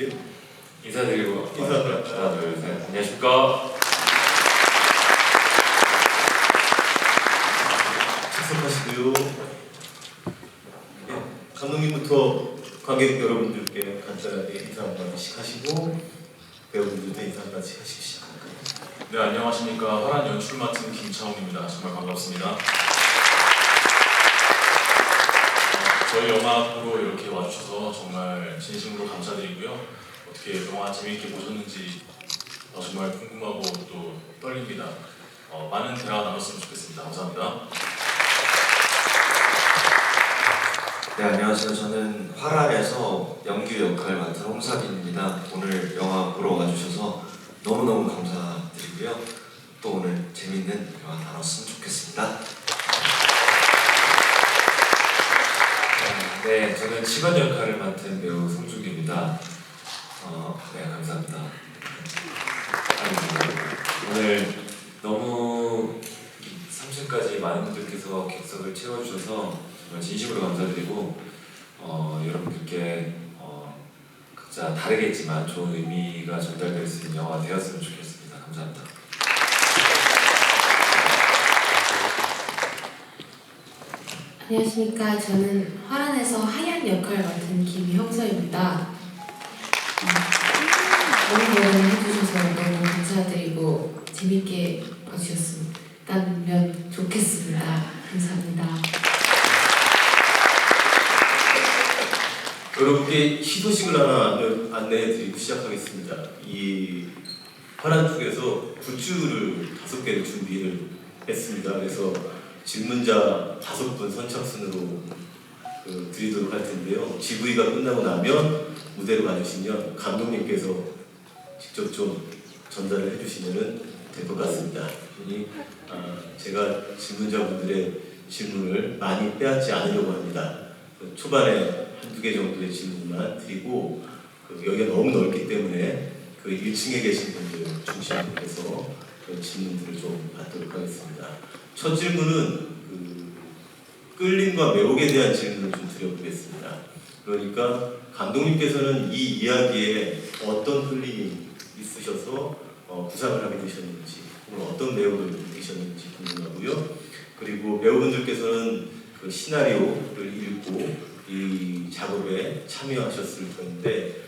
예? 인사드리고 인사드립니다. 하나 둘 셋. 안녕하십니까. 착석하시고요. 예, 감독님부터 관객 여러분들께 간단하게 인사 한 번씩 하시고 배우분들도 인사 한 번씩 하시기 시작할까요? 네, 안녕하십니까. 화란 연출 맡은 김창훈입니다. 정말 반갑습니다. 저희 영화 보러 이렇게 와주셔서 정말 진심으로 감사드리고요. 어떻게 영화 재미있게 보셨는지 정말 궁금하고 또 떨립니다. 많은 대화 나눴으면 좋겠습니다. 감사합니다. 네, 안녕하세요. 저는 화란에서 영규 역할 맡은 홍사빈입니다. 오늘 영화 보러 와주셔서 너무너무 감사드리고요. 또 오늘 재밌는 영화 나눴으면 좋겠습니다. 네, 저는 직원 역할을 맡은 배우 송중기입니다. 네, 감사합니다. 오늘 너무 3층까지 많은 분들께서 객석을 채워주셔서 정말 진심으로 감사드리고 여러분들께 각자 다르겠지만 좋은 의미가 전달될 수 있는 영화가 되었으면 좋겠습니다. 감사합니다. 안녕하십니까. 저는 화란에서 하얀 역할을 맡은 김형서입니다. 너무 해주셔서 너무 감사드리고 재밌게 봐주셨으면 좋겠습니다. 감사합니다. 여러분께 희소식을 하나 안내해드리고 시작하겠습니다. 이 화란 쪽에서 굿즈를 5개를 준비를 했습니다. 그래서 질문자 5분 선착순으로 드리도록 할 텐데요. GV가 끝나고 나면 무대로 가주시면 감독님께서 직접 좀 전달을 해주시면 될 것 같습니다. 그러니 제가 질문자분들의 질문을 많이 빼앗지 않으려고 합니다. 초반에 한두 개 정도의 질문만 드리고 여기가 너무 넓기 때문에 1층에 계신 분들 중심으로 해서 질문들을 좀 받도록 하겠습니다. 첫 질문은 끌림과 매혹에 대한 질문을 좀 드려보겠습니다. 그러니까 감독님께서는 이 이야기에 어떤 끌림이 있으셔서 구상을 하게 되셨는지 혹은 어떤 매혹을 느끼셨는지 궁금하고요. 그리고 배우분들께서는 시나리오를 읽고 이 작업에 참여하셨을 텐데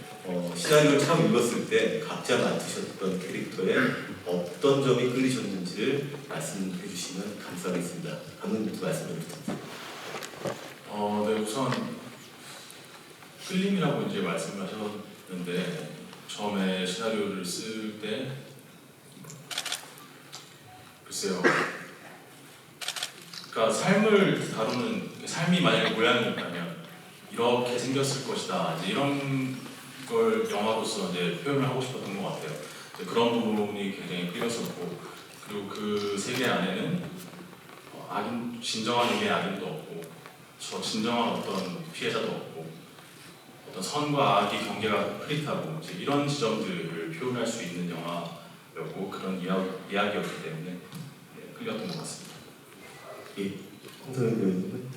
시나리오를 처음 읽었을 때 각자 맡으셨던 캐릭터에 어떤 점이 끌리셨는지를 말씀해 주시면 감사하겠습니다. 감독님부터 말씀해 주세요. 네, 우선 끌림이라고 이제 말씀하셨는데 처음에 시나리오를 쓸 때 글쎄요. 그러니까 삶을 다루는 삶이 만약에 모양이 있다면 이렇게 생겼을 것이다. 이제 이런 걸 영화로서 이제 표현을 하고 싶었던 것 같아요. 이제 그런 부분이 굉장히 끌렸었고 그리고 그 세계 안에는 악인, 진정한 의미의 악인도 없고 진정한 어떤 피해자도 없고 어떤 선과 악의 경계가 흐릿하고 이제 이런 지점들을 표현할 수 있는 영화였고 그런 이야기였기 때문에 끌렸던 것 같습니다. 예, 홍사빈 배우님은?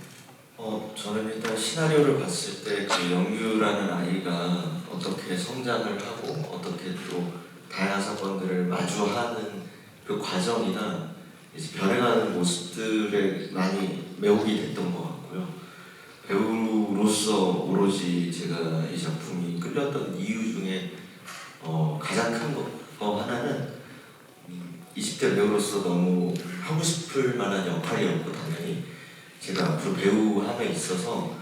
저는 일단 시나리오를 봤을 때 그 영규라는 아이가 어떻게 성장을 하고 어떻게 또 다양한 사건들을 마주하는 그 과정이나 이제 변해가는 모습들에 많이 매혹이 됐던 것 같고요. 배우로서 오로지 제가 이 작품이 끌렸던 이유 중에 가장 큰 거 하나는 20대 배우로서 너무 하고 싶을 만한 역할이었고 당연히 제가 앞으로 배우함에 있어서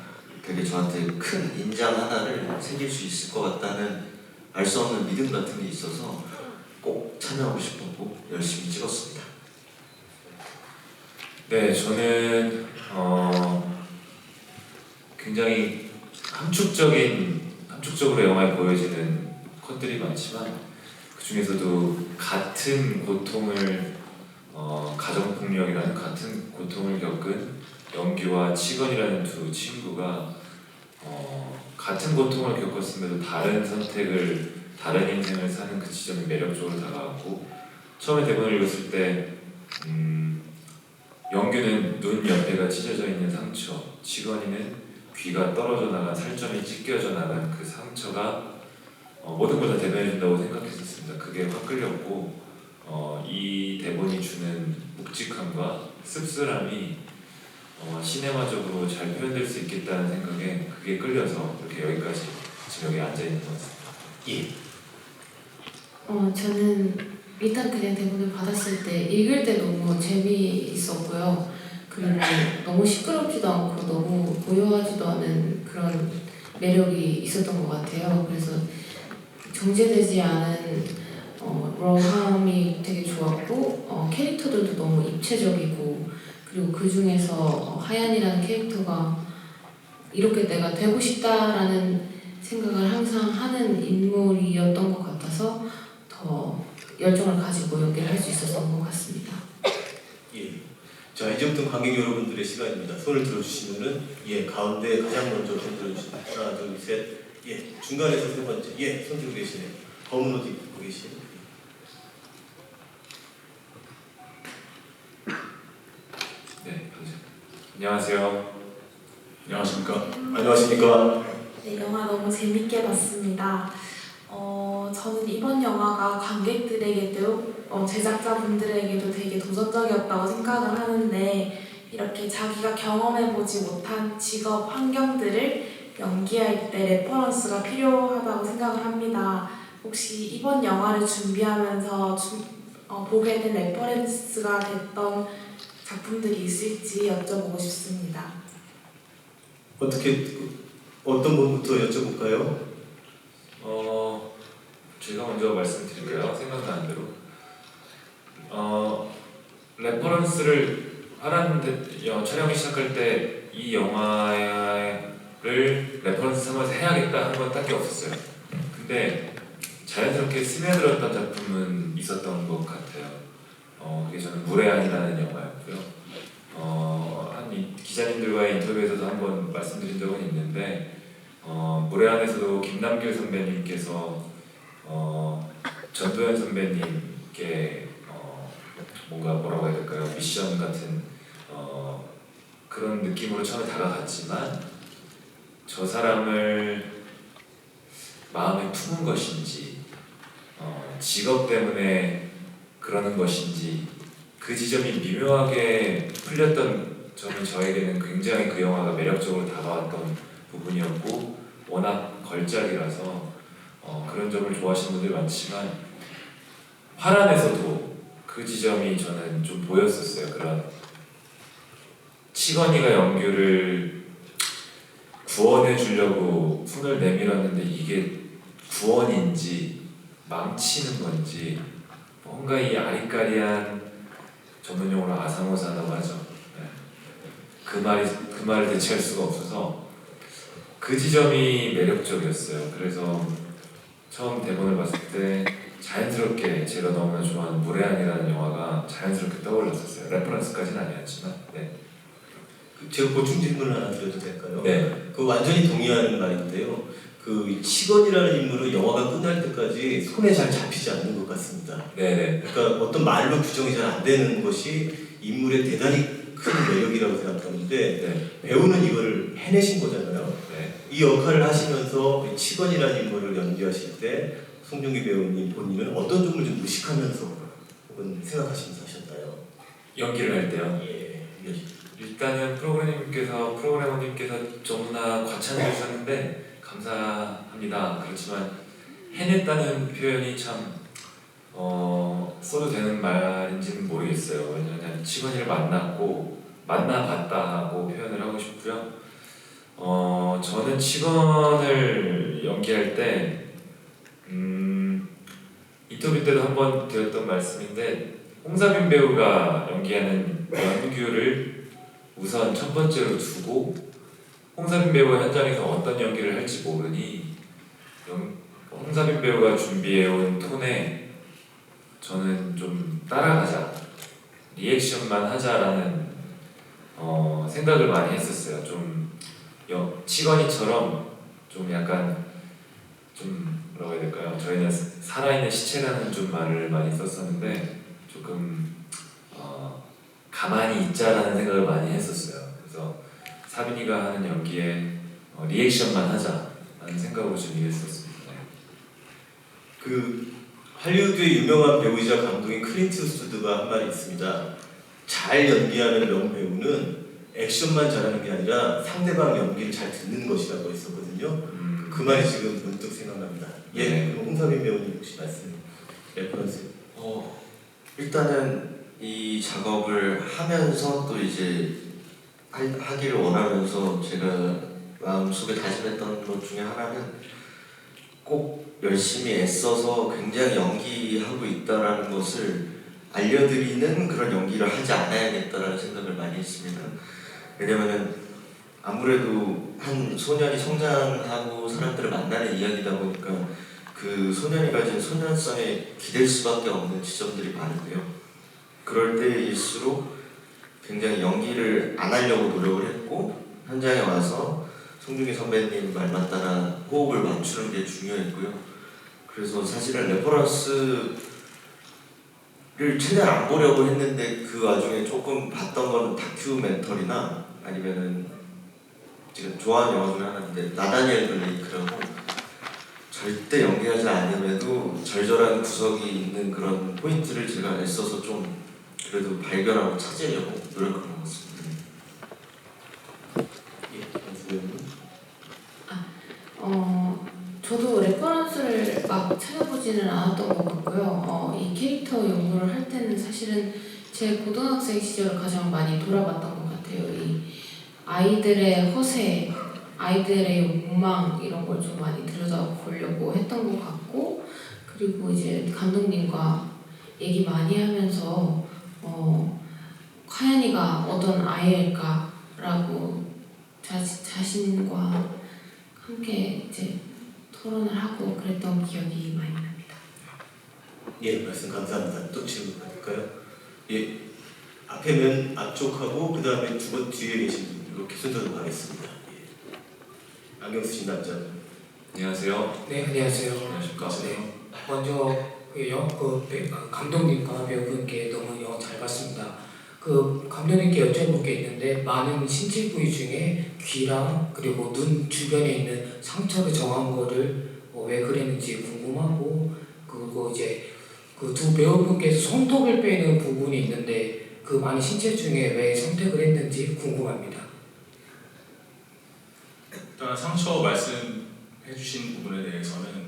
되게 저한테 큰 인장 하나를 새길 수 있을 것 같다는 알 수 없는 믿음 같은 게 있어서 꼭 참여하고 싶었고 열심히 찍었습니다. 네, 저는 굉장히 함축적으로 영화에 보여지는 컷들이 많지만 그 중에서도 같은 고통을 가정폭력이라는 같은 고통을 겪은 영규와 치건이라는 두 친구가 같은 고통을 겪었음에도 다른 선택을, 다른 인생을 사는 그 지점이 매력적으로 다가왔고 처음에 대본을 읽었을 때 영규는 눈 옆에가 찢어져 있는 상처, 치건이는 귀가 떨어져 나간 살점이 찢겨져 나간 그 상처가 모든 걸 다 대변해준다고 생각했었습니다. 그게 확 끌렸고 이 대본이 주는 묵직함과 씁쓸함이 시네마적으로 잘 표현될 수 있겠다는 생각에 그게 끌려서 이렇게 여기까지 지금 여기 앉아 있는 것 같습니다. 예. 저는 일단 그냥 대본을 받았을 때 읽을 때 너무 재미있었고요. 그리고 너무 시끄럽지도 않고 너무 고요하지도 않은 그런 매력이 있었던 것 같아요. 그래서 정제되지 않은 러함이 되게 좋았고 캐릭터들도 너무 입체적이고 그리고 그 중에서 하얀이라는 캐릭터가 이렇게 내가 되고 싶다라는 생각을 항상 하는 인물이었던 것 같아서 더 열정을 가지고 연기를 할 수 있었던 것 같습니다. 예. 자, 이제부터 관객 여러분들의 시간입니다. 손을 들어주시면은 예, 가운데 가장 먼저 손 들어주시면 하나, 둘, 셋. 예, 중간에서 세 번째. 예, 손 들고 계시네요. 검은 옷 입고 계시네요. 네, 안녕하세요. 안녕하십니까? 안녕하십니까? 네, 영화 너무 재밌게 봤습니다. 저는 이번 영화가 관객들에게도 제작자분들에게도 되게 도전적이었다고 생각을 하는데 이렇게 자기가 경험해보지 못한 직업 환경들을 연기할 때 레퍼런스가 필요하다고 생각을 합니다. 혹시 이번 영화를 준비하면서 보게 된 레퍼런스가 됐던 작품들이 있을지 여쭤보고 싶습니다. 어떤 분부터 여쭤볼까요? 제가 먼저 말씀드릴까요? 생각나는 대로. 레퍼런스를 촬영을 시작할 때 이 영화를 레퍼런스 삼아서 해야겠다 하는 건 딱히 없었어요. 근데 자연스럽게 스며들었던 작품은 있었던 것 같아요. 그게 저는 무례한이라는 영화였고요. 기자님들과의 인터뷰에서도 한번 말씀드린 적은 있는데 무례한에서도 김남길 선배님께서 전도연 선배님께 뭔가 뭐라고 해야 될까요? 미션 같은 그런 느낌으로 처음에 다가갔지만 저 사람을 마음에 품은 것인지 직업 때문에 그러는 것인지 그 지점이 미묘하게 풀렸던 점이 저에게는 굉장히 그 영화가 매력적으로 다가왔던 부분이었고 워낙 걸작이라서 그런 점을 좋아하시는 분들이 많지만 화란에서도 그 지점이 저는 좀 보였었어요. 그런 치건이가 영규를 구원해 주려고 손을 내밀었는데 이게 구원인지 망치는 건지 뭔가 이 아리까리한 전문용어로 아사모사라고 하죠. 네. 그 말을 대체할 수가 없어서 그 지점이 매력적이었어요. 그래서 처음 대본을 봤을 때 자연스럽게 제가 너무나 좋아하는 무례한이라는 영화가 자연스럽게 떠올랐었어요. 레퍼런스까지는 아니었지만. 네. 제가 보충 질문 하나 드려도 될까요? 네. 그 완전히 동의하는 말인데요. 그 치건이라는 인물은 영화가 끝날 때까지 손에 잘 잡히지 않는 것 같습니다. 네네. 그러니까 어떤 말로 규정이 잘 안 되는 것이 인물의 대단히 큰 매력이라고 생각하는데 네. 배우는 이걸 해내신 거잖아요. 네. 이 역할을 하시면서 치건이라는 인물을 연기하실 때 송중기 배우님 본인은 어떤 점을 좀 무식하면서 혹은 생각하시면서 하셨나요? 연기를 할 때요. 예. 일단은 프로그래머님께서 너무나 과찬해 주셨는데 감사합니다. 그렇지만 해냈다는 표현이 참 써도 되는 말인지는 모르겠어요. 왜냐하면 치건이를 만나봤다 하고 표현을 하고 싶고요. 저는 치건을 연기할 때 인터뷰 때도 한번 드렸던 말씀인데 홍사빈 배우가 연기하는 연규를 우선 첫 번째로 두고 홍사빈 배우가 현장에서 어떤 연기를 할지 모르니 홍사빈 배우가 준비해온 톤에 저는 좀 따라가자, 리액션만 하자라는 생각을 많이 했었어요. 좀 치건이처럼 좀 약간 좀 뭐라고 해야 될까요? 저희는 살아있는 시체라는 좀 말을 많이 썼었는데 조금 가만히 있자라는 생각을 많이 했었어요. 그래서 사빈이가 하는 연기에 리액션만 하자라는 생각으로 좀 임했었습니다. 그 할리우드의 유명한 배우이자 감독인 클린트 이스트우드가 한 말이 있습니다. 잘 연기하는 명배우는 액션만 잘하는 게 아니라 상대방 연기를 잘 듣는 것이라고 했었거든요. 그 말이 지금 문득 생각납니다. 예, 네. 그럼 홍사빈 배우님 혹시 말씀 레퍼런스? 일단은 이 작업을 하면서 또 이제 하기를 원하면서 제가 마음속에 다짐했던 것 중에 하나는 꼭 열심히 애써서 굉장히 연기하고 있다라는 것을 알려드리는 그런 연기를 하지 않아야겠다라는 생각을 많이 했습니다. 왜냐면은 아무래도 한 소년이 성장하고 사람들을 만나는 이야기다 보니까 그 소년이 가진 소년성에 기댈 수밖에 없는 지점들이 많은데요. 그럴 때일수록 굉장히 연기를 안 하려고 노력을 했고 현장에 와서 송중기 선배님 말만 따라 호흡을 맞추는 게 중요했고요. 그래서 사실은 레퍼런스를 최대한 안 보려고 했는데 그 와중에 조금 봤던 거는 다큐멘터리나 아니면은 지금 좋아하는 영화 중에 하나인데 나다니엘 블레이크라고 절대 연기하지 않음에도 절절한 구석이 있는 그런 포인트를 제가 애써서 좀 그래도 발견하고 찾으려고 노력한 것 같습니다. 예, 연수 배우님. 저도 레퍼런스를 막 찾아보지는 않았던 것 같고요. 이 캐릭터 연구를 할 때는 사실은 제 고등학생 시절을 가장 많이 돌아봤던 것 같아요. 이 아이들의 허세, 아이들의 욕망 이런 걸 좀 많이 들여다보려고 했던 것 같고, 그리고 이제 감독님과 얘기 많이 하면서 화연이가 어떤 아이일까라고 자신과 함께 이제 토론을 하고 그랬던 기억이 많이 납니다. 예, 말씀 감사합니다. 또 질문 받을까요? 예, 앞에면 앞쪽하고 그 다음에 뒤에 계신 분 이렇게 순서로 가겠습니다. 예. 안경 쓰신 남자. 안녕하세요. 네, 안녕하세요. 안녕하십니까. 네, 먼저 감독님과 배우분께 너무 영화 잘 봤습니다. 그 감독님께 여쭤볼 게 있는데 많은 신체 부위 중에 귀랑 그리고 눈 주변에 있는 상처를 정한 거를 왜 그랬는지 궁금하고, 그리고 이제 그 두 배우분께서 손톱을 빼는 부분이 있는데 그 많은 신체 중에 왜 선택을 했는지 궁금합니다. 일단 상처 말씀해주신 부분에 대해서는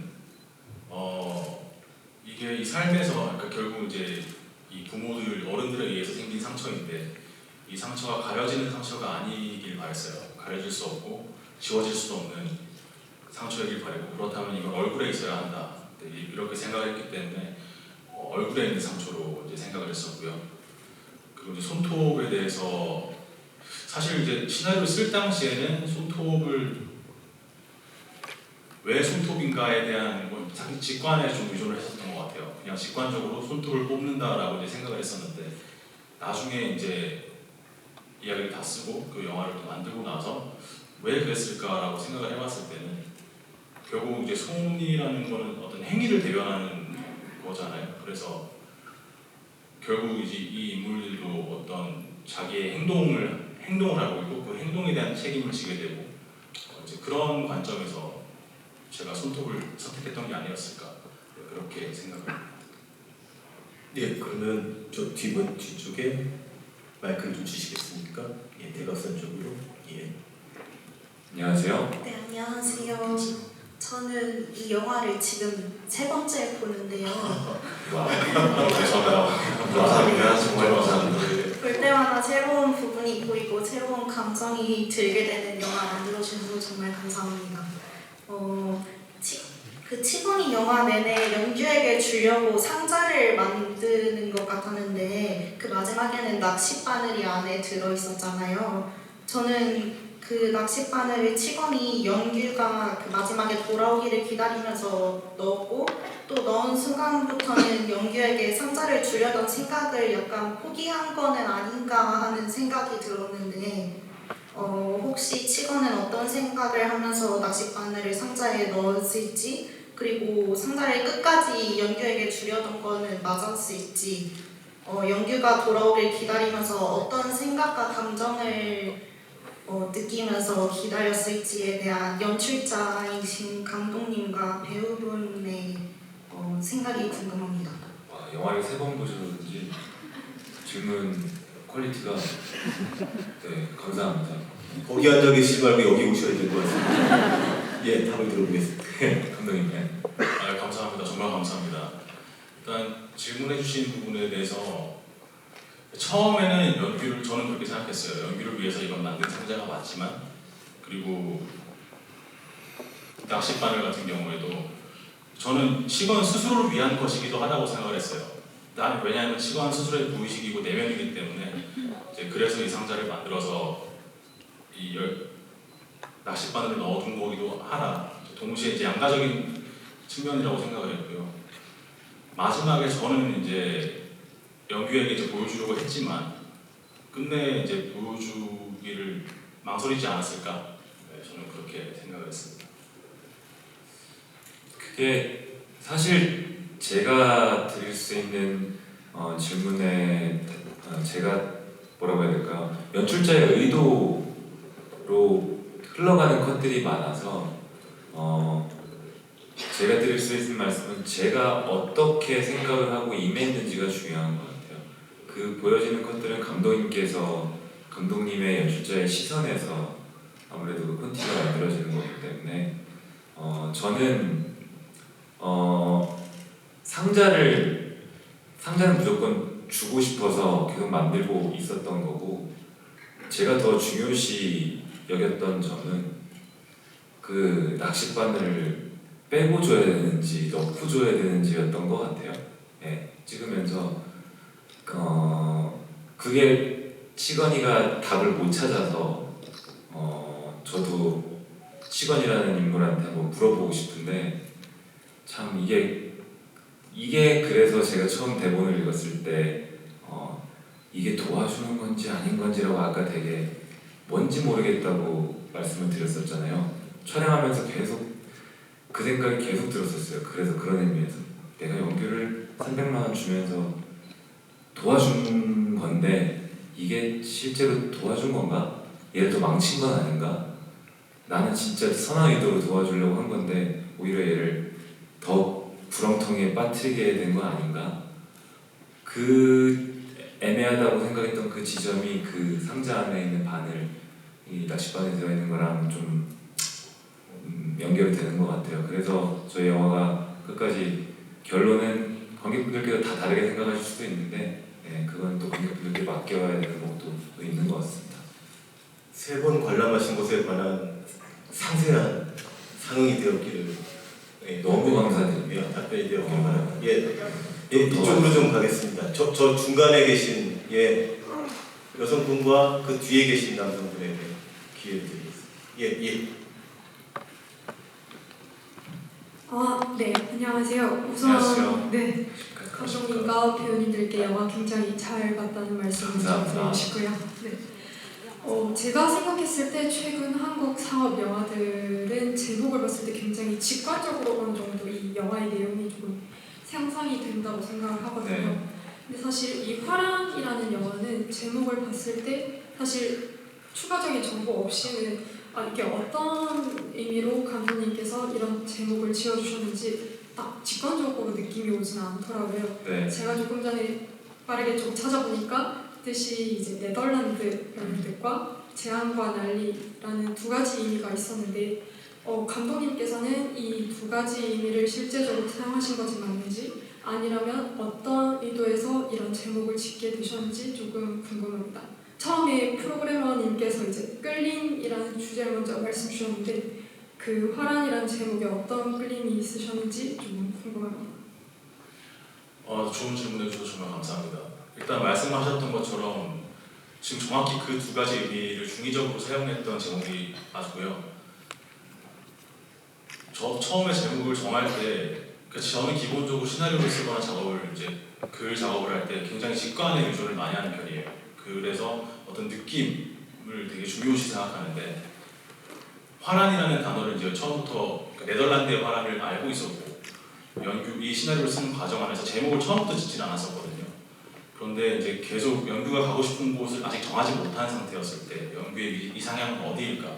이게 이 삶에서 그러니까 결국 이제 이 부모들 어른들에 의해서 생긴 상처인데 이 상처가 가려지는 상처가 아니길 바랬어요. 가려질 수 없고 지워질 수도 없는 상처이길 바라고, 그렇다면 이건 얼굴에 있어야 한다. 이렇게 생각했기 때문에 얼굴에 있는 상처로 이제 생각을 했었고요. 그리고 이제 손톱에 대해서 사실 이제 시나리오를 쓸 당시에는 손톱을 왜 손톱인가에 대한 자기 직관에 좀 의존을 했었던 것 같아요. 그냥 직관적으로 손톱을 뽑는다라고 이제 생각을 했었는데 나중에 이제 이야기를 다 쓰고 그 영화를 또 만들고 나서 왜 그랬을까라고 생각을 해봤을 때는 결국 이제 손이라는 거는 어떤 행위를 대변하는 거잖아요. 그래서 결국 이제 이 인물들도 어떤 자기의 행동을 하고 있고 그 행동에 대한 책임을 지게 되고 이제 그런 관점에서 제가 손톱을 선택했던 게 아니었을까 그렇게 생각을 합니다. 예, 그러면 저 뒤쪽에 마이크를 좀 주시겠습니까? 예, 대각선 쪽으로. 예. 안녕하세요. 네, 안녕하세요. 저는 이 영화를 지금 세 번째 보는데요. 와, 감사합니다. 감사합니다. 정말 감사합니다. 볼 때마다 새로운 부분이 보이고 새로운 감정이 들게 되는 영화 만들어주셔서 정말 감사합니다. 그 치광이 영화 내내 영규에게 주려고 상자를 만드는 것 같았는데 그 마지막에는 낚싯바늘이 안에 들어있었잖아요. 저는 그 낚싯바늘을 치광이 영규가 그 마지막에 돌아오기를 기다리면서 넣었고 또 넣은 순간부터는 영규에게 상자를 주려던 생각을 약간 포기한 거는 아닌가 하는 생각이 들었는데 혹시 치건은 어떤 생각을 하면서 낚싯바늘을 상자에 넣었을지, 그리고 상자를 끝까지 영규에게 주려던 거는 맞았을지, 영규가 돌아오길 기다리면서 어떤 생각과 감정을 느끼면서 기다렸을지에 대한 연출자이신 감독님과 배우분의 생각이 궁금합니다. 와, 영화를 3번 보셨는지 질문 퀄리티가 네 감사합니다. 거기 앉아 계시지 말고 여기 오셔야 될 것 같습니다. 예, 답을 들어보겠습니다. 감독님. 네. 감사합니다. 정말 감사합니다. 일단 질문해 주신 부분에 대해서 처음에는 연규를 저는 그렇게 생각했어요. 연규를 위해서 이건 만든 상자가 맞지만 그리고 낚싯바늘 같은 경우에도 저는 직원 스스로를 위한 것이기도 하다고 생각을 했어요. 왜냐하면 직원 스스로의 무의식이고 내면이기 때문에 이제 그래서 이 상자를 만들어서 이 낚싯바늘을 넣어둔 거기도 하나. 동시에 이제 양가적인 측면이라고 생각을 했고요. 마지막에 저는 이제 연규에게 이제 보여주려고 했지만 끝내 이제 보여주기를 망설이지 않았을까? 네, 저는 그렇게 생각을 했습니다. 그게 사실 제가 드릴 수 있는 질문에 제가 뭐라고 해야 될까요? 연출자의 의도로 흘러가는 컷들이 많아서 제가 드릴 수 있는 말씀은 제가 어떻게 생각을 하고 임했는지가 중요한 것 같아요. 그 보여지는 컷들은 감독님의 연출자의 시선에서 아무래도 그 콘티가 만들어지는 거기 때문에 저는 상자는 무조건 주고 싶어서 계속 만들고 있었던 거고 제가 더 중요시 여겼던 점은 그 낚싯바늘을 빼고 줘야 되는지 넣고 줘야 되는지였던 것 같아요. 네, 찍으면서 그게 치건이가 답을 못 찾아서 저도 치건이라는 인물한테 한번 물어보고 싶은데 참 이게 그래서 제가 처음 대본을 읽었을 때 이게 도와주는 건지 아닌 건지라고 아까 되게 뭔지 모르겠다고 말씀을 드렸었잖아요. 촬영하면서 계속 그 생각이 계속 들었었어요. 그래서 그런 의미에서 내가 연규를 300만 원 주면서 도와준 건데 이게 실제로 도와준 건가? 얘를 더 망친 건 아닌가? 나는 진짜 선한 의도로 도와주려고 한 건데 오히려 얘를 더 구렁텅이에 빠뜨리게 된 거 아닌가? 그 애매하다고 생각했던 그 지점이 그 상자 안에 있는 바늘, 이 낚싯바늘에 들어있는 거랑 좀 연결이 되는 것 같아요. 그래서 저희 영화가 끝까지 결론은 관객분들께서 다 다르게 생각하실 수도 있는데 네, 그건 또 관객분들께 맡겨야 되는 것도 또 있는 것 같습니다. 3번 관람하신 것에 관한 상세한 상응이 되었기를 너무 감사드립니다. 답변이 되었길 바랍니다. 이쪽으로 좀 가겠습니다. 저 중간에 계신 여성분과 그 뒤에 계신 남성분에게 기회를 드리겠습니다. 네, 안녕하세요. 우선 안녕하세요. 네, 감독님과 배우님들께 영화 굉장히 잘 봤다는 말씀 감사합니다. 드리고 싶고요. 네. 제가 생각했을 때 최근 한국 상업 영화들은 제목을 봤을 때 굉장히 직관적으로 어느 정도 이 영화의 내용이 조금 상상이 된다고 생각을 하거든요. 네. 근데 사실 이 화랑이라는 영화는 제목을 봤을 때 사실 추가적인 정보 없이는 이게 어떤 의미로 감독님께서 이런 제목을 지어주셨는지 딱 직관적으로 느낌이 오지는 않더라고요. 네. 제가 조금 전에 빠르게 좀 찾아보니까 뜻이 이제 네덜란드 연극과 재앙과 난리라는 두 가지 의미가 있었는데 감독님께서는 이 두 가지 의미를 실제적으로 사용하신 것이 맞는지 아니라면 어떤 의도에서 이런 제목을 짓게 되셨는지 조금 궁금합니다. 처음에 프로그래머님께서 이제 끌림이라는 주제를 먼저 말씀 주셨는데 그 화랑이라는 제목에 어떤 끌림이 있으셨는지 좀 궁금합니다. 좋은 질문해 주셔서 정말 감사합니다. 일단 말씀하셨던 것처럼 지금 정확히 그 두 가지 의미를 중의적으로 사용했던 제목이 맞고요. 저 처음에 제목을 정할 때 저는 기본적으로 시나리오를 쓰거나 글 작업을 할 때 굉장히 직관에 의존을 많이 하는 편이에요. 그래서 어떤 느낌을 되게 중요시 생각하는데 화란이라는 단어를 이제 처음부터 네덜란드의 화란을 알고 있었고 이 시나리오를 쓰는 과정 안에서 제목을 처음부터 짓진 않았었거든요. 그런데 이제 계속 연규가 가고 싶은 곳을 아직 정하지 못한 상태였을 때 연규의 이상향은 어디일까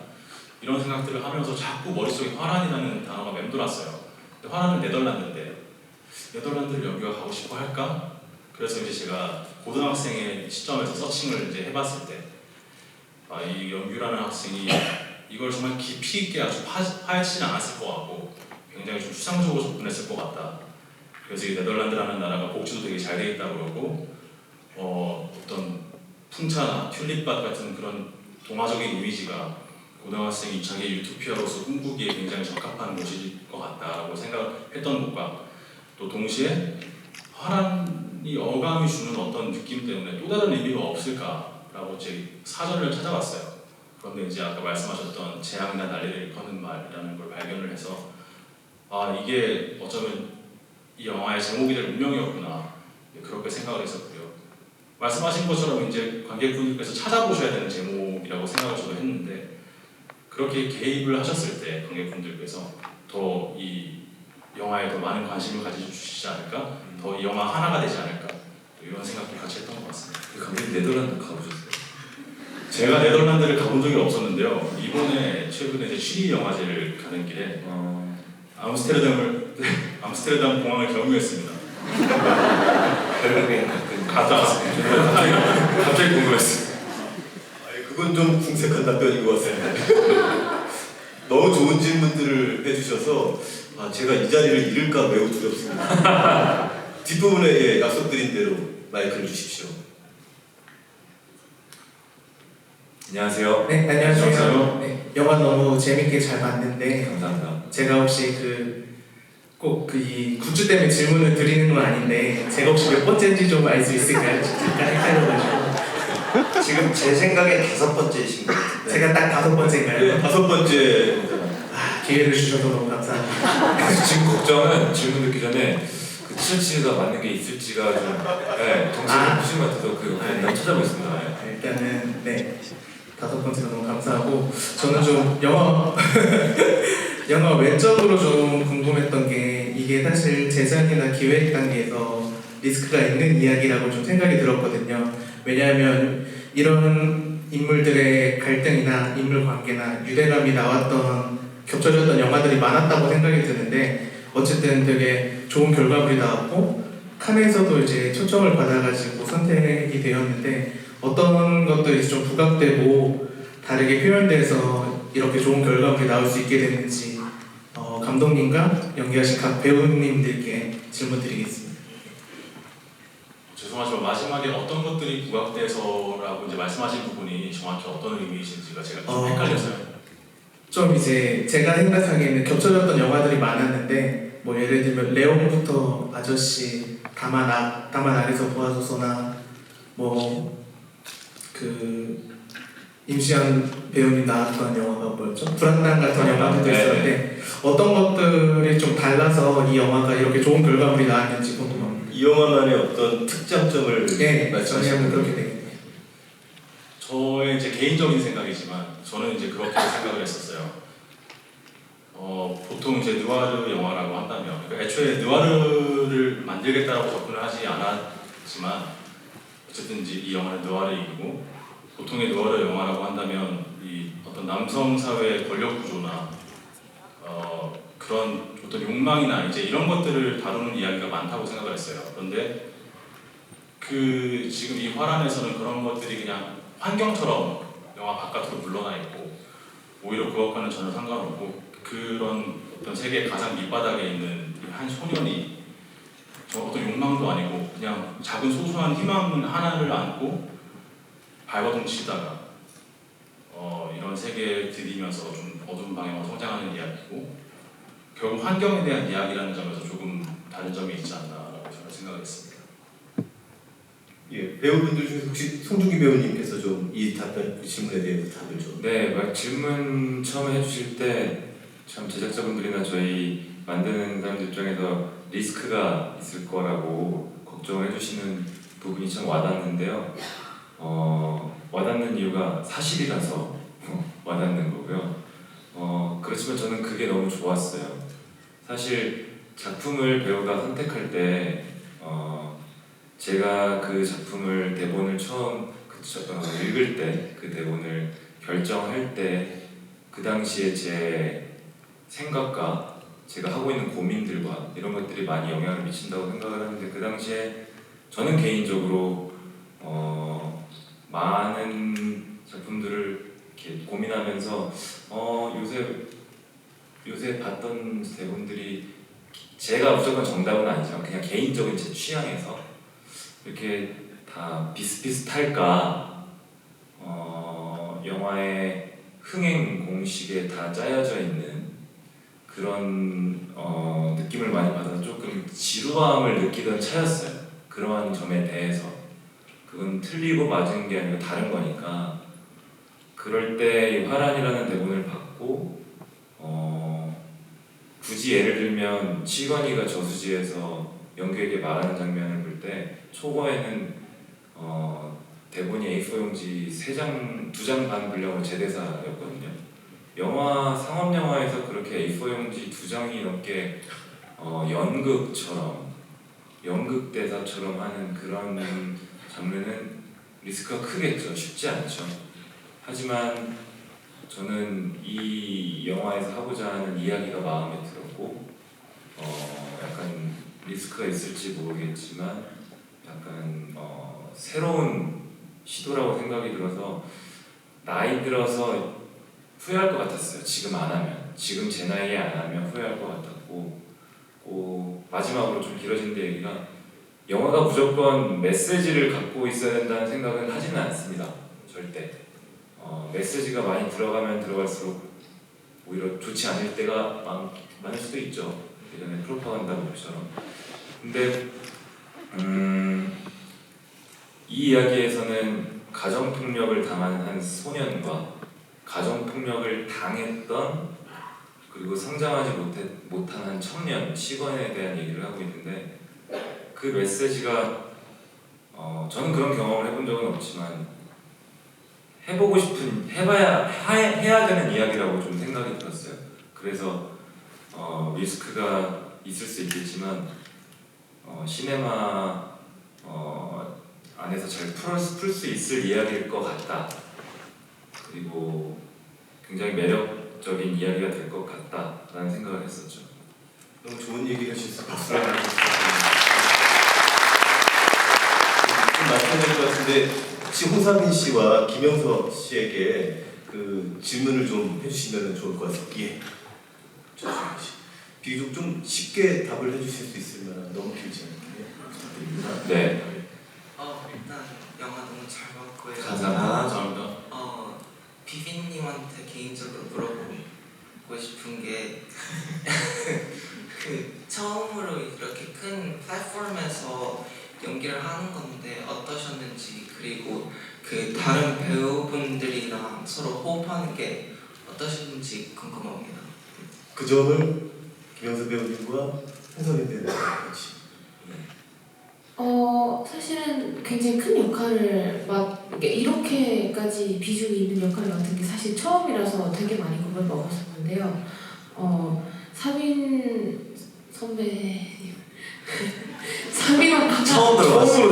이런 생각들을 하면서 자꾸 머릿속에 화란이라는 단어가 맴돌았어요. 화란은 네덜란드인데 네덜란드를 연기가 가고 싶어 할까? 그래서 이제 제가 고등학생의 시점에서 서칭을 이제 해봤을 때, 이 연규라는 학생이 이걸 정말 깊이 있게 아주 파헤치진 않았을 것 같고 굉장히 좀 추상적으로 접근했을 것 같다. 그래서 이 네덜란드라는 나라가 복지도 되게 잘 돼 있다고 그러고 어떤 풍차나 튤립밭 같은 그런 동화적인 이미지가 고등학생이 자기의 유토피아로서 꿈꾸기에 굉장히 적합한 곳일 것 같다고 생각했던 것과 또 동시에 화란이 어감이 주는 어떤 느낌 때문에 또 다른 의미가 없을까라고 제 사전을 찾아봤어요. 그런데 이제 아까 말씀하셨던 재앙이나 난리를 거는 말이라는 걸 발견을 해서 이게 어쩌면 이 영화의 제목이 될 운명이었구나 그렇게 생각을 했었고요. 말씀하신 것처럼 이제 관객분들께서 찾아보셔야 되는 제목이라고 생각을 저도 했는데 그렇게 개입을 하셨을 때 관객분들께서 더 이 영화에 더 많은 관심을 가져주시지 않을까? 더 이 영화 하나가 되지 않을까? 이런 생각도 같이 했던 것 같습니다. 감독님 네덜란드 가보셨어요? 제가 네덜란드를 가본 적이 없었는데요. 이번에 최근에 이제 취리 영화제를 가는 길에 암스테르담 공항을 경유했습니다. 결국엔 갔다 왔습니다. 갑자기 궁금했어요. 그건 좀 궁색한 답변인 것 같습니다. 너무 좋은 질문들을 해주셔서 제가 이 자리를 잃을까 매우 두렵습니다. 뒷부분에 약속드린 대로 마이크를 주십시오. 안녕하세요. 네, 안녕하세요. 안녕하세요. 네, 영화 너무 재밌게 잘 봤는데 감사합니다. 제가 혹시 꼭 이 굿즈 때문에 질문을 드리는 건 아닌데 제가 혹시 몇 번째인지 좀 알 수 있을까요? 잠깐 헷갈려가지고. 지금 제 생각엔 5번째이신 것 같은데. 제가 딱 5번째인가요? 네, 5번째. 기회를 주셔서 너무 감사합니다. 지금 걱정은 질문 듣기 전에 그 티셔츠가 맞는 게 있을지가 좀 정신이 푸신 것 같아서 그 일단 찾아보고 있습니다. 일단은 네, 5번째가 너무 감사하고 저는 좀 영화 외적으로 좀 궁금했던 게 이게 사실 제작이나 기획 단계에서 리스크가 있는 이야기라고 좀 생각이 들었거든요. 왜냐하면 이런 인물들의 갈등이나 인물 관계나 유대감이 나왔던 겹쳐졌던 영화들이 많았다고 생각이 드는데 어쨌든 되게 좋은 결과물이 나왔고 칸에서도 이제 초청을 받아가지고 선택이 되었는데 어떤 것들이 좀 부각되고 다르게 표현돼서 이렇게 좋은 결과물이 나올 수 있게 됐는지 감독님과 연기하신 각 배우님들께 질문드리겠습니다. 죄송하지만 마지막에 어떤 것들이 부각돼서라고 이제 말씀하신 부분이 정확히 어떤 의미이신지가 제가 좀 헷갈렸어요. 좀 이제 제가 생각하기에는 겹쳐졌던 영화들이 많았는데 뭐 예를 들면 레옹부터 아저씨 다만 아래서 도와줘서나 뭐 그 임시완 배우님 나왔던 영화가 뭐였죠? 불안당 같은 영화들도 있었는데 어떤 것들이 좀 달라서 이 영화가 이렇게 좋은 결과물이 나왔는지 궁금합니다. 이 영화만의 어떤 특장점을 정리하면 그렇게 되겠네요. 저의 이제 개인적인 생각이지만 저는 이제 그렇게 생각을 했었어요. 보통 이제 느와르 영화라고 한다면 그러니까 애초에 느와르를 만들겠다라고 접근을 하지 않았지만 어쨌든 이제 이 영화는 느와르이고 보통의 느와르 영화라고 한다면 이 어떤 남성 사회의 권력 구조나 그런 어떤 욕망이나 이제 이런 것들을 다루는 이야기가 많다고 생각을 했어요. 그런데 그 지금 이 화란에서는 그런 것들이 그냥 환경처럼 영화 바깥으로 물러나 있고 오히려 그것과는 전혀 상관없고 그런 어떤 세계의 가장 밑바닥에 있는 한 소년이 저 어떤 욕망도 아니고 그냥 작은 소소한 희망 하나를 안고 발버둥치다가 이런 세계에 들이면서 좀 어두운 방향으로 성장하는 이야기고 결국 환경에 대한 이야기라는 점에서 조금 다른 점이 있지 않나라고 저는 생각했습니다. 예, 배우분들 중에 혹시 송중기 배우님께서 좀 이 질문에 대해서 답을 좀. 네, 질문 처음에 해주실 때 참 제작자분들이나 저희 만드는 사람들 입장에서 리스크가 있을 거라고 걱정을 해주시는 부분이 참 와닿는데요. 와닿는 이유가 사실이라서 와닿는 거고요. 그렇지만 저는 그게 너무 좋았어요. 사실 작품을 배우가 선택할 때 제가 그 작품을 대본을 처음 읽을 때 그 대본을 결정할 때 그 당시에 제 생각과 제가 하고 있는 고민들과 이런 것들이 많이 영향을 미친다고 생각을 하는데 그 당시에 저는 개인적으로 많은 작품들을 이렇게 고민하면서 요새 봤던 대본들이 제가 무조건 정답은 아니지만 그냥 개인적인 제 취향에서 이렇게 다 비슷비슷할까 영화의 흥행 공식에 다 짜여져 있는 그런 느낌을 많이 받아서 조금 지루함을 느끼던 차였어요. 그러한 점에 대해서 그건 틀리고 맞은 게 아니고 다른 거니까 그럴 때 이 화란이라는 대본을 받고 굳이 예를 들면 치건이가 저수지에서 영규에게 말하는 장면을 볼 때 초고에는 대본이 A4 용지 2장 반 분량으로 재대사였거든요. 영화 상업 영화에서 그렇게 A4 용지 2장이 넘게 연극 대사처럼 하는 그런 장르는 리스크가 크겠죠. 쉽지 않죠. 하지만 저는 이 영화에서 하고자 하는 이야기가 마음에 들었고 약간 리스크가 있을지 모르겠지만 약간 새로운 시도라고 생각이 들어서 나이 들어서 후회할 것 같았어요. 지금 안 하면, 지금 제 나이에 안 하면 후회할 것 같았고 마지막으로 좀 길어진데 얘기가 영화가 무조건 메시지를 갖고 있어야 된다는 생각은 하지는 않습니다. 절대. 메시지가 많이 들어가면 들어갈수록 오히려 좋지 않을 때가 많을 수도 있죠. 예전에 프로파간다 mov처럼. 근데 이 이야기에서는 가정폭력을 당한 한 소년과 가정폭력을 당했던 그리고 성장하지 못한 한 청년, 시건에 대한 얘기를 하고 있는데 그 메시지가 저는 그런 경험을 해본 적은 없지만 해보고 싶은, 해야 되는 이야기라고 좀 생각이 들었어요. 그래서 리스크가 있을 수 있겠지만 시네마 안에서 잘 풀 수 있을 이야기일 것 같다. 그리고 굉장히 매력적인 이야기가 될 것 같다라는 생각을 했었죠. 너무 좋은 얘기를 해주셔서 박수를 한번 주셨습니다. 좀 말씀해야 될 것 같은데 혹시 홍상민 씨와 김영석 씨에게 그 질문을 좀 해주시면 좋을 것 같아요. 예. 비교적 좀 쉽게 답을 해주실 수 있을 만한 너무 길지 않게 부탁드립니다. 네. 일단 영화 너무 잘 봤고요. 감사합니다. 비비님한테 개인적으로 물어보고 싶은 게 그 처음으로 이렇게 큰 플랫폼에서 연기를 하는 건데 어떠셨는지, 그리고 그 다른 배우분들이랑 서로 호흡하는 게 어떠셨는지 궁금합니다. 그 점을 김영석 배우님과 홍상민 배우님 같이. 사실은 굉장히 큰 역할을 이렇게까지 비중이 있는 역할을 맡은 게 사실 처음이라서 되게 많이 겁을 먹었었는데요. 사민 선배님 사민은 처음 들어봤어요.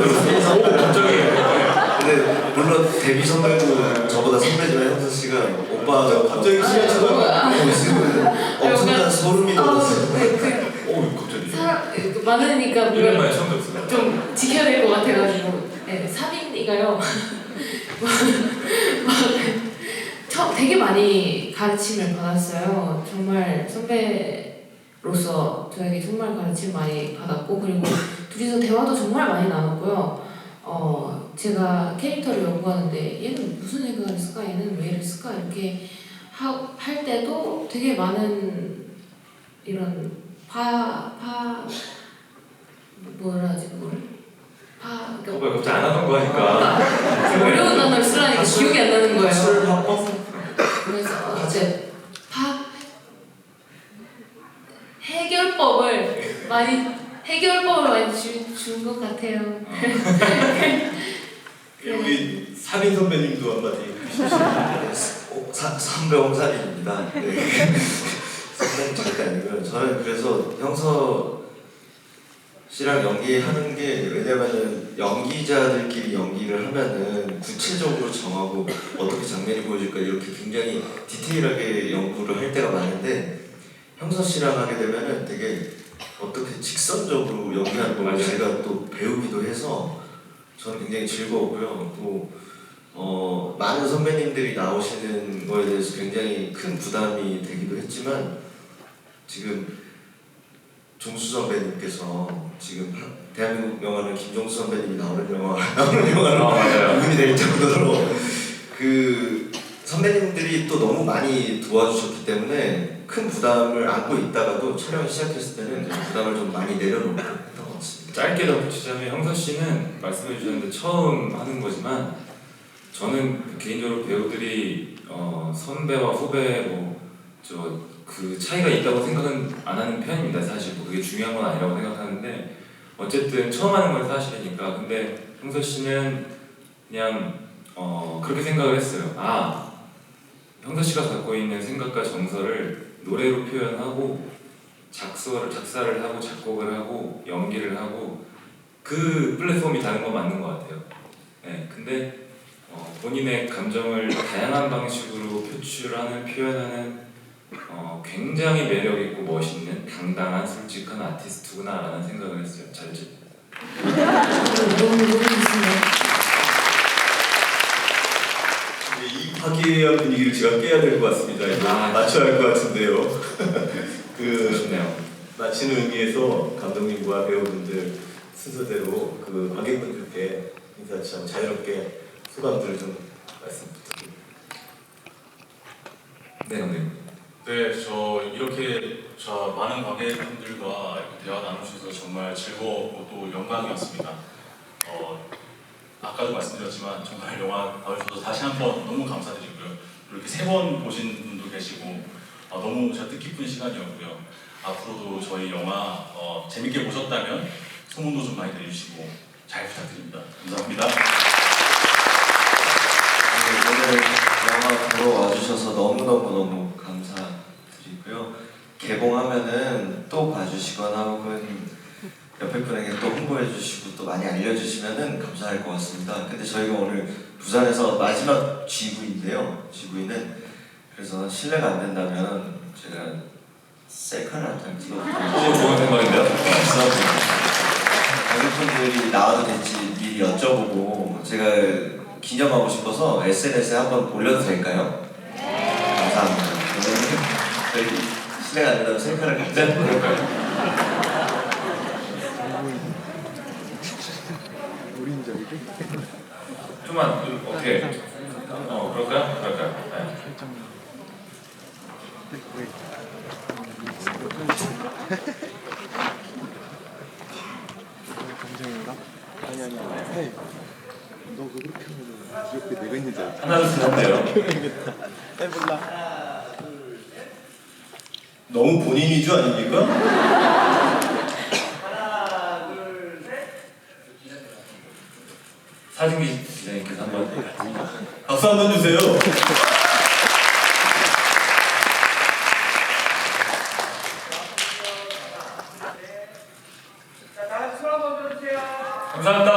갑자기. 근데 물론 데뷔 선배고 저보다 선배지만 형선 씨가 오빠가 갑자기 시야처럼 엄청난 소름이 돋았어요. 갑자기. 많으니까 이름만 처음 들었어요. 좀 지켜야 될 것 같아가지고 사민이가요. 되게 많이 가르침을 받았어요. 정말 선배로서 저에게 정말 가르침 많이 받았고, 그리고 둘이서 대화도 정말 많이 나눴고요. 제가 캐릭터를 연구하는데 얘는 무슨 생각을 했을까? 얘는 왜 이랬을까? 이렇게 할 때도 되게 많은 이런 뭐라 하지 그거를? 갑자기 안 하던 거 하니까. 어려운 단어를 쓰라니까 기억이 안 나는 거예요. 술을 한번 그래서 이제 해결법을 많이 준 것 같아요. 우리 사민 선배님도 한마디 해주시죠. 선배 홍산입니다. 네. 선배님 절대 아니고요. 저는 그래서 형서 씨랑 연기하는 게, 왜냐면은 연기자들끼리 연기를 하면은 구체적으로 정하고 어떻게 장면이 보여질까 이렇게 굉장히 디테일하게 연구를 할 때가 많은데 형서 씨랑 하게 되면은 되게 어떻게 직선적으로 연기하는 걸 맞아요. 제가 또 배우기도 해서 저는 굉장히 즐거웠고요. 또 많은 선배님들이 나오시는 거에 대해서 굉장히 큰 부담이 되기도 했지만 지금 종수 선배님께서 지금 대한민국 영화는 김종수 선배님이 나오는 영화로 맞아요. 부분이 될 정도로 그 선배님들이 또 너무 많이 도와주셨기 때문에 큰 부담을 안고 있다가도 촬영 시작했을 때는 부담을 좀 많이 내려놓고 했던 것 같습니다. 짧게 덧붙이자면 형서 씨는 말씀해 주셨는데 처음 하는 거지만 저는 개인적으로 배우들이 선배와 후배 그 차이가 있다고 생각은 안 하는 편입니다. 사실 뭐 그게 중요한 건 아니라고 생각하는데 어쨌든 처음 하는 건 사실이니까. 근데 형서 씨는 그냥 그렇게 생각을 했어요. 형서 씨가 갖고 있는 생각과 정서를 노래로 표현하고 작사를 하고 작곡을 하고 연기를 하고 그 플랫폼이 다른 건 맞는 것 같아요. 네, 근데 본인의 감정을 다양한 방식으로 표현하는 굉장히 매력 있고 멋있는 당당한 솔직한 아티스트구나라는 생각을 했어요. 너무 좋습니다. 이 화기애애한 분위기를 제가 깨야 될 것 같습니다. 이거 맞춰야 할 것 같은데요. 좋네요. 마치는 의미에서 감독님과 배우분들 순서대로 그 관객분들께 인사처럼 자유롭게 소감들을 좀 말씀 부탁드립니다. 네, 감독님. 네, 이렇게 많은 관객분들과 이렇게 대화 나누셔서 정말 즐거웠고 또 영광이었습니다. 아까도 말씀드렸지만 정말 영화 나오셔서 다시 한번 너무 감사드리고요. 이렇게 3번 보신 분도 계시고 너무 뜻깊은 시간이었고요. 앞으로도 저희 영화 재밌게 보셨다면 소문도 좀 많이 내주시고 잘 부탁드립니다. 감사합니다. 오늘 영화 보러 와주셔서 너무 감사드리고요. 개봉하면은 또 봐주시거나 혹은 옆에 분에게 또 홍보해주시고 또 많이 알려주시면은 감사할 것 같습니다. 근데 저희가 오늘 부산에서 마지막 GV인데요. GV는 그래서 실례가 안 된다면 제가 셀카를 한 장 찍어드리고 좋은 생각인데요? 관객분들이 나와도 될지 미리 여쭤보고 제가 기념하고 싶어서 SNS에 한번 올려도 될까요? 네. 감사합니다. 그러면 저희 실례가 안 된다면 셀카를 각자 볼까요? 좀만 어떻게? 그럴까요? 네. 감정인가? 아니 헤이 너 그렇게 하면 귀엽게 내가 있는 줄 알았어. 하나 둘 셋 한대요. 해볼라. 너무 본인 위주 아닙니까? 사진기 기자님께서 한번 박수 한번 주세요. 감사합니다.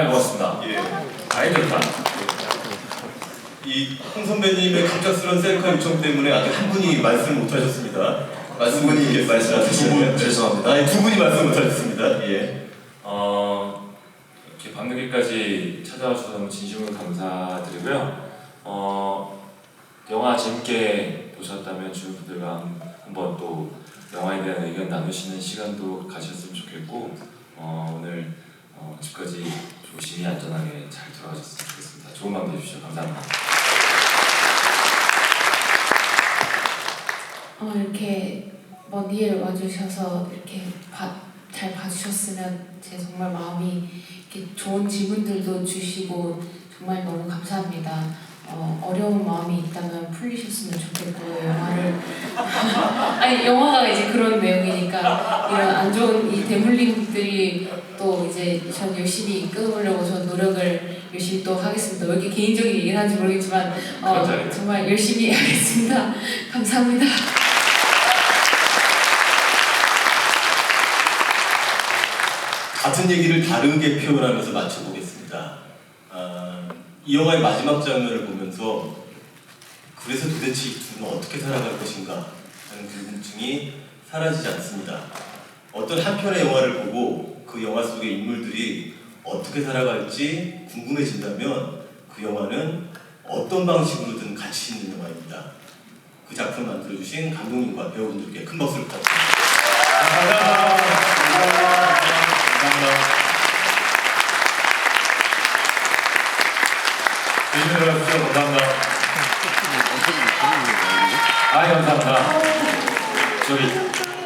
고맙습니다. 예. 좋다. 이 홍 선배님의 갑작스러운 셀카 요청 때문에 아직 한 분이 말씀을 못 하셨습니다. 두 분이 말씀하셨어요. 죄송합니다. 아니, 두 분이 말씀 못 하셨습니다. 예. 이렇게 밤늦게까지 찾아와 주셔서 너무 진심으로 감사드리고요. 영화 재밌게 보셨다면 주변 분들과 한번 또 영화에 대한 의견 나누시는 시간도 가셨으면 좋겠고 오늘 집까지 조심히 안전하게 잘 돌아가셨으면 좋겠습니다. 좋은 밤 되십시오. 감사합니다. 이렇게 먼 뒤에 와주셔서 이렇게 잘 봐주셨으면 제 정말 마음이 이렇게 좋은 질문들도 주시고 정말 너무 감사합니다. 어려운 마음이 있다면 풀리셨으면 좋겠고 영화를 아니 영화가 이제 그런 내용이니까 이런 안 좋은 이 대물림들이 또 이제 전 열심히 끊어보려고 전 노력을 열심히 또 하겠습니다. 왜 이렇게 개인적인 얘기를 하는지 모르겠지만 정말 열심히 하겠습니다. 감사합니다. 같은 얘기를 다르게 표현하면서 맞춰보겠습니다. 이 영화의 마지막 장면을 보면서 그래서 도대체 이 둘은 어떻게 살아갈 것인가 하는 궁금증이 사라지지 않습니다. 어떤 한 편의 영화를 보고 그 영화 속의 인물들이 어떻게 살아갈지 궁금해진다면 그 영화는 어떤 방식으로든 가치 있는 영화입니다. 그 작품 만들어주신 감독님과 배우분들께 큰 박수를 부탁드립니다. 감사합니다. 조심히 가십시오. 감사합니다. 감사합니다. 저기